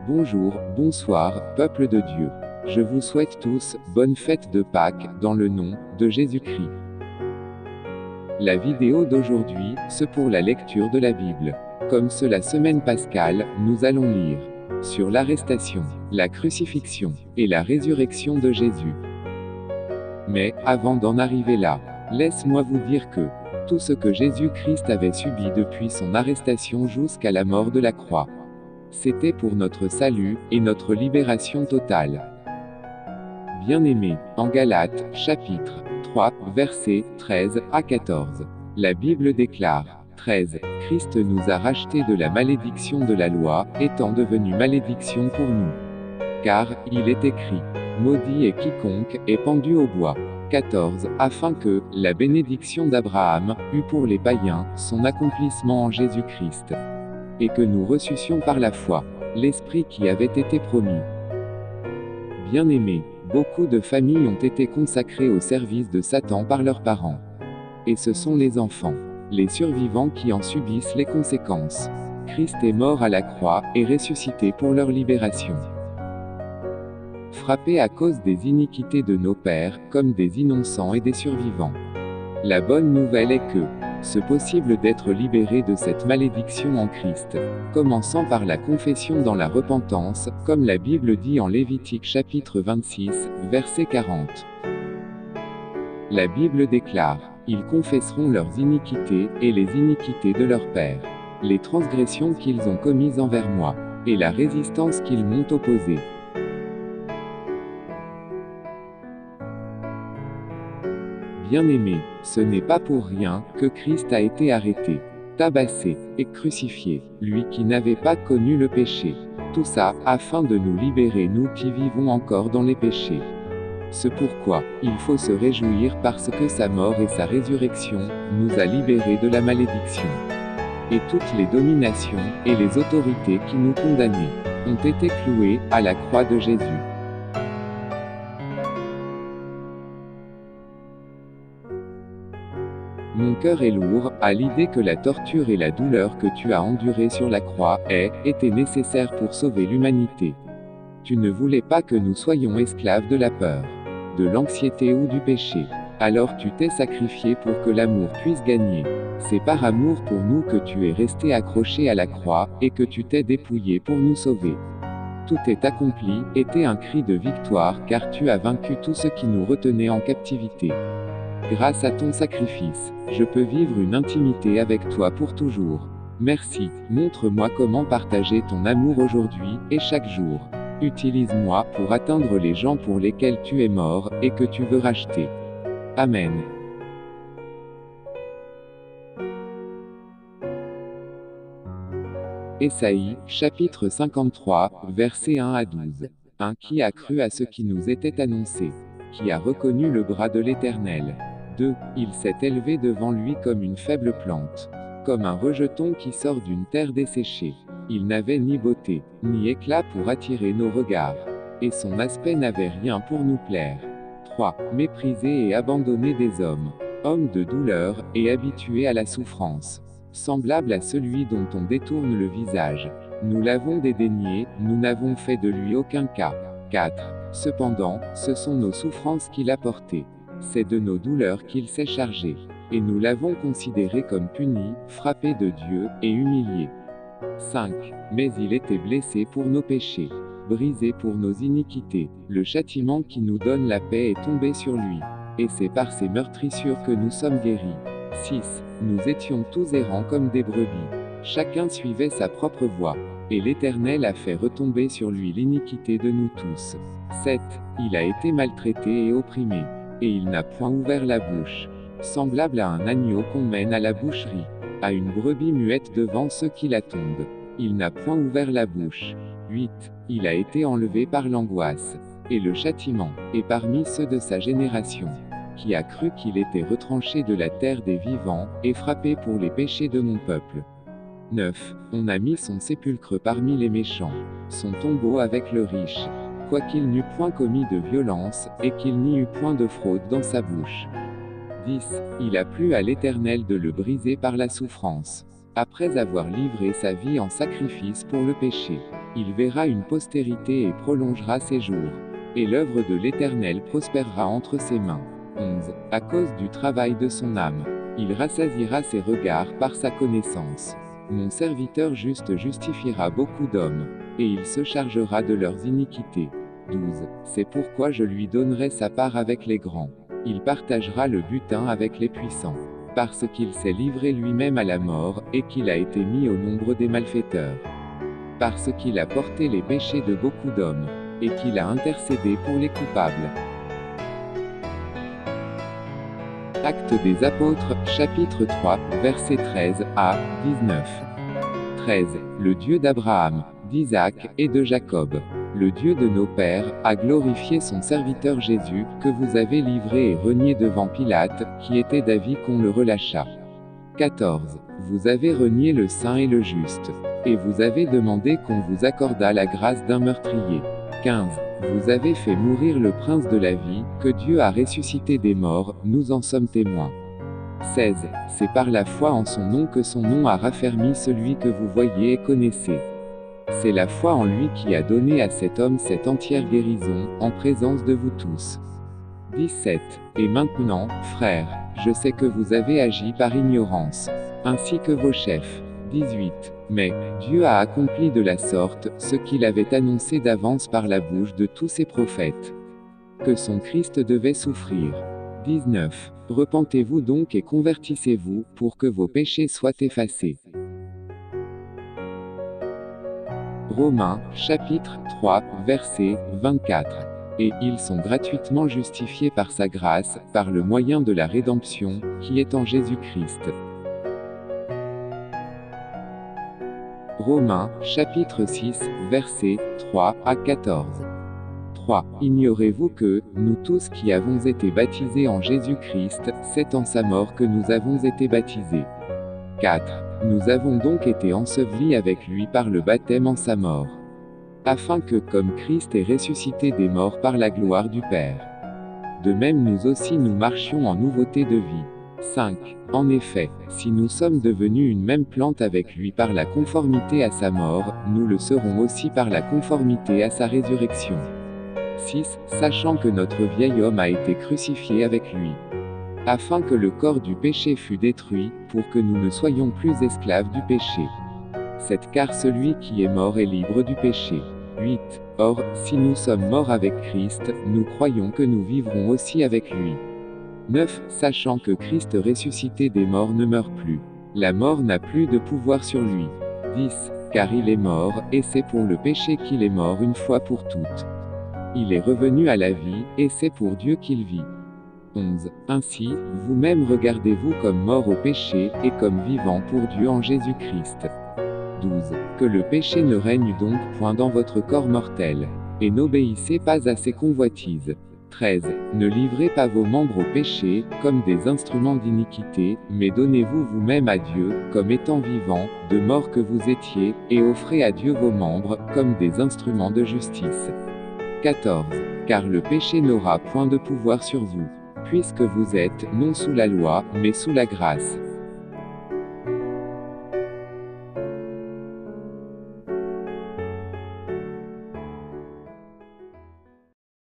Bonjour, bonsoir, peuple de Dieu. Je vous souhaite tous, bonne fête de Pâques, dans le nom de Jésus-Christ. La vidéo d'aujourd'hui, c'est pour la lecture de la Bible. Comme c'est la semaine pascale, nous allons lire sur l'arrestation, la crucifixion, et la résurrection de Jésus. Mais, avant d'en arriver là, laisse-moi vous dire que tout ce que Jésus-Christ avait subi depuis son arrestation jusqu'à la mort de la croix, c'était pour notre salut, et notre libération totale. Bien-aimés, en Galates, chapitre 3, versets 13 à 14, la Bible déclare, 13, Christ nous a rachetés de la malédiction de la loi, étant devenu malédiction pour nous. Car, il est écrit, maudit est quiconque est pendu au bois. 14, afin que, la bénédiction d'Abraham, eût pour les païens, son accomplissement en Jésus-Christ. Et que nous reçussions par la foi, l'Esprit qui avait été promis. Bien-aimés, beaucoup de familles ont été consacrées au service de Satan par leurs parents. Et ce sont les enfants, les survivants qui en subissent les conséquences. Christ est mort à la croix, et ressuscité pour leur libération. Frappés à cause des iniquités de nos pères, comme des innocents et des survivants. La bonne nouvelle est que c'est possible d'être libéré de cette malédiction en Christ, commençant par la confession dans la repentance, comme la Bible dit en Lévitique chapitre 26, verset 40. La Bible déclare, ils confesseront leurs iniquités, et les iniquités de leurs pères, les transgressions qu'ils ont commises envers moi, et la résistance qu'ils m'ont opposée. Bien-aimés, ce n'est pas pour rien que Christ a été arrêté, tabassé et crucifié, lui qui n'avait pas connu le péché. Tout ça, afin de nous libérer nous qui vivons encore dans les péchés. C'est pourquoi, il faut se réjouir parce que sa mort et sa résurrection nous a libérés de la malédiction. Et toutes les dominations et les autorités qui nous condamnaient ont été clouées à la croix de Jésus. Mon cœur est lourd, à l'idée que la torture et la douleur que tu as endurée sur la croix, étaient nécessaires pour sauver l'humanité. Tu ne voulais pas que nous soyons esclaves de la peur, de l'anxiété ou du péché. Alors tu t'es sacrifié pour que l'amour puisse gagner. C'est par amour pour nous que tu es resté accroché à la croix, et que tu t'es dépouillé pour nous sauver. Tout est accompli, était un cri de victoire car tu as vaincu tout ce qui nous retenait en captivité. Grâce à ton sacrifice, je peux vivre une intimité avec toi pour toujours. Merci, montre-moi comment partager ton amour aujourd'hui, et chaque jour. Utilise-moi pour atteindre les gens pour lesquels tu es mort, et que tu veux racheter. Amen. Ésaïe, chapitre 53, versets 1 à 12. 1. Qui a cru à ce qui nous était annoncé? Qui a reconnu le bras de l'Éternel? 2. Il s'est élevé devant lui comme une faible plante, comme un rejeton qui sort d'une terre desséchée. Il n'avait ni beauté, ni éclat pour attirer nos regards, et son aspect n'avait rien pour nous plaire. 3. Méprisé et abandonné des hommes, homme de douleur, et habitué à la souffrance, semblable à celui dont on détourne le visage. Nous l'avons dédaigné, nous n'avons fait de lui aucun cas. 4. Cependant, ce sont nos souffrances qu'il a portées. C'est de nos douleurs qu'il s'est chargé. Et nous l'avons considéré comme puni, frappé de Dieu, et humilié. 5. Mais il était blessé pour nos péchés, brisé pour nos iniquités. Le châtiment qui nous donne la paix est tombé sur lui. Et c'est par ses meurtrissures que nous sommes guéris. 6. Nous étions tous errants comme des brebis. Chacun suivait sa propre voie. Et l'Éternel a fait retomber sur lui l'iniquité de nous tous. 7. Il a été maltraité et opprimé. Et il n'a point ouvert la bouche. Semblable à un agneau qu'on mène à la boucherie, à une brebis muette devant ceux qui l'attendent. Il n'a point ouvert la bouche. 8. Il a été enlevé par l'angoisse et le châtiment, et parmi ceux de sa génération, qui a cru qu'il était retranché de la terre des vivants, et frappé pour les péchés de mon peuple. 9. On a mis son sépulcre parmi les méchants, son tombeau avec le riche, quoiqu'il n'eût point commis de violence, et qu'il n'y eût point de fraude dans sa bouche. 10. Il a plu à l'Éternel de le briser par la souffrance. Après avoir livré sa vie en sacrifice pour le péché, il verra une postérité et prolongera ses jours. Et l'œuvre de l'Éternel prospérera entre ses mains. 11. À cause du travail de son âme, il rassasiera ses regards par sa connaissance. Mon serviteur juste justifiera beaucoup d'hommes, et il se chargera de leurs iniquités. 12. C'est pourquoi je lui donnerai sa part avec les grands. Il partagera le butin avec les puissants. Parce qu'il s'est livré lui-même à la mort, et qu'il a été mis au nombre des malfaiteurs. Parce qu'il a porté les péchés de beaucoup d'hommes, et qu'il a intercédé pour les coupables. Actes des Apôtres, chapitre 3, versets 13 à 19. 13. Le Dieu d'Abraham, d'Isaac et de Jacob, le Dieu de nos pères, a glorifié son serviteur Jésus, que vous avez livré et renié devant Pilate, qui était d'avis qu'on le relâchât. 14. Vous avez renié le saint et le juste, et vous avez demandé qu'on vous accordât la grâce d'un meurtrier. 15. Vous avez fait mourir le prince de la vie, que Dieu a ressuscité des morts, nous en sommes témoins. 16. C'est par la foi en son nom que son nom a raffermi celui que vous voyez et connaissez. C'est la foi en lui qui a donné à cet homme cette entière guérison, en présence de vous tous. 17. Et maintenant, frères, je sais que vous avez agi par ignorance, ainsi que vos chefs. 18. Mais, Dieu a accompli de la sorte, ce qu'il avait annoncé d'avance par la bouche de tous ses prophètes. Que son Christ devait souffrir. 19. Repentez-vous donc et convertissez-vous, pour que vos péchés soient effacés. Romains, chapitre 3, verset 24. Et ils sont gratuitement justifiés par sa grâce, par le moyen de la rédemption, qui est en Jésus-Christ. Romains, chapitre 6, versets 3 à 14. 3. Ignorez-vous que, nous tous qui avons été baptisés en Jésus-Christ, c'est en sa mort que nous avons été baptisés. 4. Nous avons donc été ensevelis avec lui par le baptême en sa mort. Afin que, comme Christ est ressuscité des morts par la gloire du Père, de même nous aussi nous marchions en nouveauté de vie. 5. En effet, si nous sommes devenus une même plante avec lui par la conformité à sa mort, nous le serons aussi par la conformité à sa résurrection. 6. Sachant que notre vieil homme a été crucifié avec lui, afin que le corps du péché fût détruit, pour que nous ne soyons plus esclaves du péché. 7. Car celui qui est mort est libre du péché. 8. Or, si nous sommes morts avec Christ, nous croyons que nous vivrons aussi avec lui. 9. Sachant que Christ ressuscité des morts ne meurt plus, la mort n'a plus de pouvoir sur lui. 10. Car il est mort, et c'est pour le péché qu'il est mort une fois pour toutes. Il est revenu à la vie, et c'est pour Dieu qu'il vit. 11. Ainsi, vous-même regardez-vous comme morts au péché, et comme vivants pour Dieu en Jésus-Christ. 12. Que le péché ne règne donc point dans votre corps mortel, et n'obéissez pas à ses convoitises. 13. Ne livrez pas vos membres au péché, comme des instruments d'iniquité, mais donnez-vous vous-même à Dieu, comme étant vivants, de mort que vous étiez, et offrez à Dieu vos membres, comme des instruments de justice. 14. Car le péché n'aura point de pouvoir sur vous, puisque vous êtes, non sous la loi, mais sous la grâce.